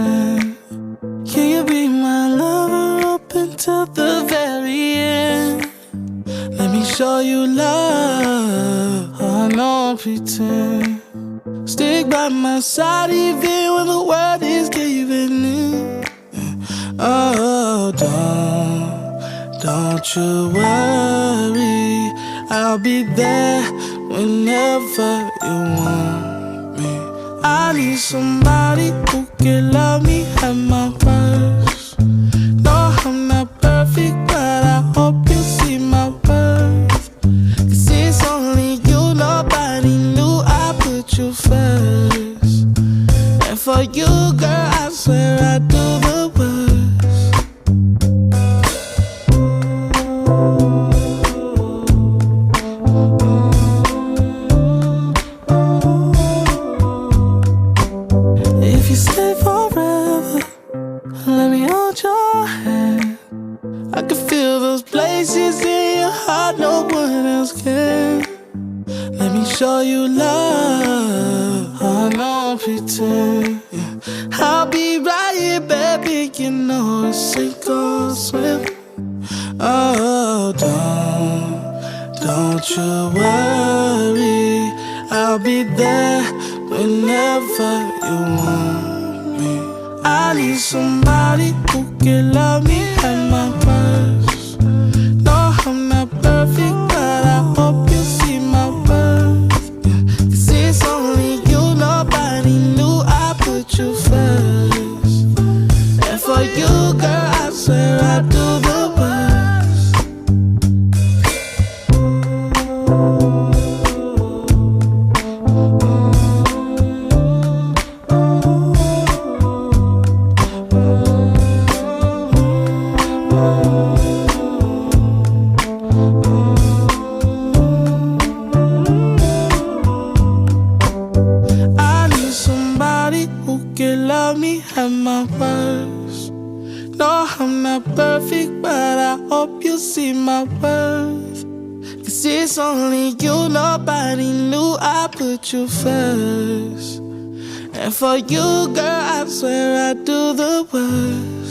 friend? Can you be my lover up until the very end? Let me show you love, I don't pretend. Stick by my side even when the world is giving in. Oh, don't you worry, I'll be there whenever you want me. I need somebody who can love me at my worst. No, I'm not perfect, but I hope you see my worth. 'Cause it's only you, nobody knew I put you first. And for you, girl, I swear I do the worst. If you stay forever, let me hold your hand. I can feel those places in your heart no one else can. Let me show you love, I don't pretend. I'll be right here, baby, you know it's sink or swim. Oh, don't you worry, I'll be there whenever you want me. I need somebody who can love me at my worst. No, I'm not perfect, but I hope you see my worth. 'Cause it's only you, nobody knew I put you first. And for you, girl, I swear I do the worst. I need somebody who can love me at my worst. No, I'm not perfect, but I hope you see my worth. 'Cause it's only you, nobody knew I put you first. And for you, girl, I swear I do the worst.